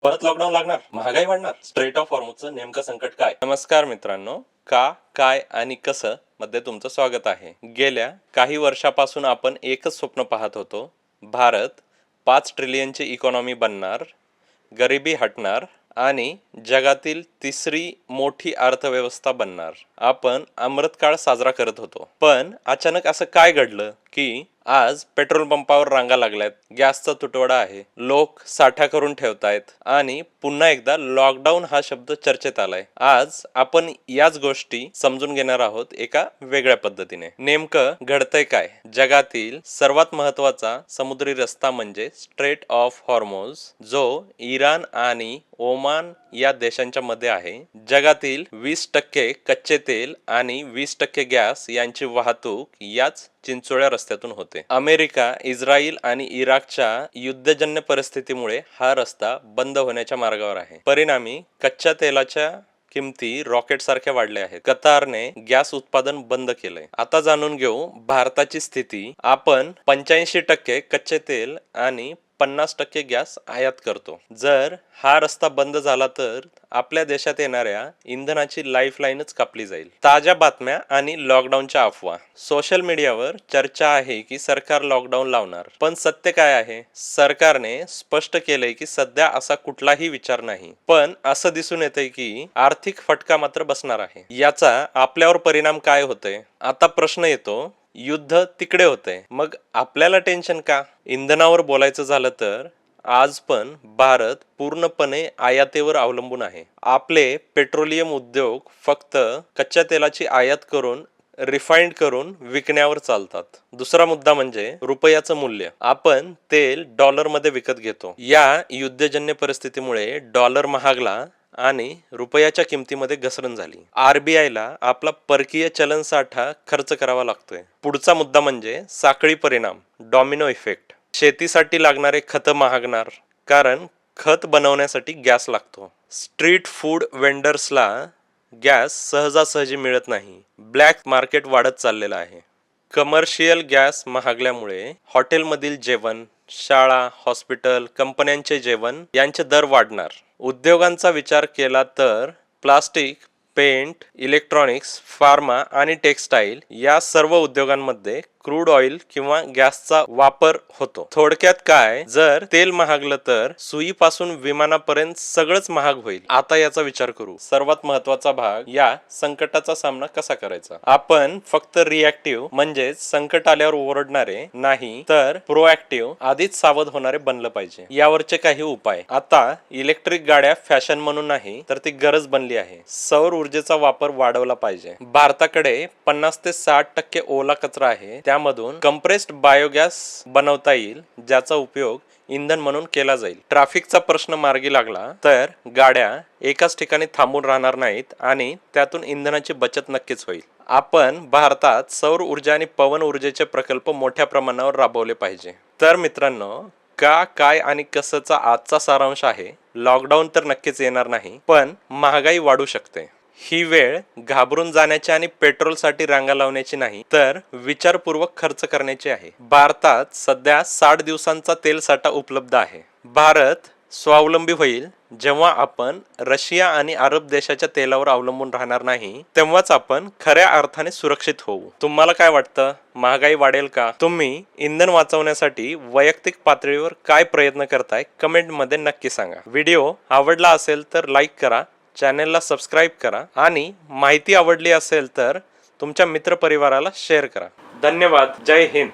परत लॉकडाऊन लागणार, महागाई वाढणार, स्ट्रेट ऑफ हॉर्मुझचं नेमकं संकट काय? नमस्कार मित्रांनो, का काय आणि कसं मध्ये तुमचं स्वागत आहे. गेल्या काही वर्षापासून आपण एकच स्वप्न पाहत होतो. भारत 5 ट्रिलियनची इकॉनॉमी बनणार, गरिबी हटणार आणि जगातील तिसरी मोठी अर्थव्यवस्था बनणार. आपण अमृतकाळ साजरा करत होतो. पण अचानक असं काय घडलं की आज पेट्रोल पंपावर रांगा लागल्यात, गॅसचा तुटवडा आहे, लोक साठा करून ठेवतायत आणि पुन्हा एकदा लॉकडाऊन हा शब्द चर्चेत आलाय. आज आपण याच गोष्टी समजून घेणार आहोत एका वेगळ्या पद्धतीने. नेमकं घडतंय काय? जगातील सर्वात महत्वाचा समुद्री रस्ता म्हणजे स्ट्रेट ऑफ हॉर्मुझ, जो इराण आणि ओमान या देशांच्या मध्ये आहे. जगातील 20% कच्चे तेल आणि 20% गॅस यांची वाहतूक याच चिंचोळ्या रस्त्यातून होते. अमेरिका, इस्रायल आणि इराकच्या युद्धजन्य परिस्थितीमुळे हा रस्ता बंद होण्याच्या मार्गावर आहे. परिणामी कच्च्या तेलाच्या किमती रॉकेट सारख्या वाढल्या आहेत. कतारने गॅस उत्पादन बंद केलंय. आता जाणून घेऊ भारताची स्थिती. आपण 85% कच्चे तेल आणि 50% गॅस आयात करतो. जर हा रस्ता बंद झाला तर आपल्या देशात येणाऱ्या इंधनाची लाईफलाईनच कापली जाईल. ताज्या बातम्या आणि लॉकडाऊनच्या अफवा. सोशल मीडियावर चर्चा आहे की सरकार लॉकडाऊन लावणार, पण सत्य काय आहे? सरकारने स्पष्ट केलंय की सध्या असा कुठलाही विचार नाही, पण असं दिसून येतंय की आर्थिक फटका मात्र बसणार आहे. याचा आपल्यावर परिणाम काय होतोय? आता प्रश्न येतो, युद्ध तिकडे होतंय, मग आपल्याला टेन्शन का? इंधनावर बोलायचं झालं तर आज पण भारत पूर्णपणे आयातीवर अवलंबून आहे. आपले पेट्रोलियम उद्योग फक्त कच्च्या तेलाची आयात करून रिफाइंड करून विकण्यावर चालतात. दुसरा मुद्दा म्हणजे रुपयाचं मूल्य. आपण तेल डॉलरमध्ये विकत घेतो. या युद्धजन्य परिस्थितीमुळे डॉलर महागला आणि रुपयाच्या किमतीमध्ये घसरण झाली. RBIला आपला परकीय चलन साठा खर्च करावा लागतोय. पुढचा मुद्दा म्हणजे साखळी परिणाम, डॉमिनो इफेक्ट. शेतीसाठी लागणारे खतं महागणार, कारण खत बनवण्यासाठी गॅस लागतो. स्ट्रीट फूड वेंडर्सला गॅस सहजासहजी मिळत नाही. ब्लॅक मार्केट वाढत चाललेलं आहे. कमर्शियल गॅस महागल्यामुळे हॉटेलमधील जेवण, शाळा, हॉस्पिटल, कंपन्यांचे जेवण यांचे दर वाढणार. उद्योगांचा विचार केला तर प्लास्टिक, पेंट, इलेक्ट्रॉनिक्स, फार्मा आणि टेक्सटाईल या सर्व उद्योगांमध्ये क्रूड ऑइल किंवा गॅसचा वापर होतो. थोडक्यात काय, जर तेल महागलं तर सुईपासून विमानापर्यंत सगळंच महाग होईल. आता याचा विचार करू. सर्वात महत्वाचा भाग, या संकटाचा सामना कसा करायचा. आपण फक्त रिॲक्टिव्ह म्हणजे संकट आल्यावर ओरडणारे नाही, तर प्रोॲक्टिव्ह आधीच सावध होणारे बनलं पाहिजे. यावरचे काही उपाय. आता इलेक्ट्रिक गाड्या फॅशन म्हणून नाही तर ती गरज बनली आहे. सौर ऊर्जेचा वापर वाढवला पाहिजे. भारताकडे 50 ते 60% ओला कचरा आहे. त्यामधून कंप्रेस्ड बायोगॅस बनवता येईल, ज्याचा उपयोग इंधन म्हणून केला जाईल. ट्रॅफिकचा प्रश्न मार्गी लागला तर गाड्या एकाच ठिकाणी थांबून राहणार नाहीत आणि त्यातून इंधनाची बचत नक्कीच होईल. आपण भारतात सौर ऊर्जा आणि पवन ऊर्जेचे प्रकल्प मोठ्या प्रमाणावर राबवले पाहिजे. तर मित्रांनो, का काय आणि कसंचा आजचा सारांश आहे. लॉकडाऊन तर नक्कीच येणार नाही, पण महागाई वाढू शकते. ही वेळ घाबरून जाण्याची आणि पेट्रोलसाठी रांगा लावण्याची नाही, तर विचारपूर्वक खर्च करण्याची आहे. भारतात सध्या 60 दिवसांचा तेल साठा उपलब्ध आहे. भारत स्वावलंबी होईल जेव्हा आपण रशिया आणि अरब देशाच्या तेलावर अवलंबून राहणार नाही, तेव्हाच आपण खऱ्या अर्थाने सुरक्षित होऊ. तुम्हाला काय वाटतं? महागाई वाढेल का? तुम्ही इंधन वाचवण्यासाठी वैयक्तिक पातळीवर काय प्रयत्न करताय? कमेंटमध्ये नक्की सांगा. व्हिडिओ आवडला असेल तर लाईक करा, चॅनेलला सबस्क्राईब करा आणि माहिती आवडली असेल तर तुमच्या मित्रपरिवाराला शेअर करा. धन्यवाद. जय हिंद.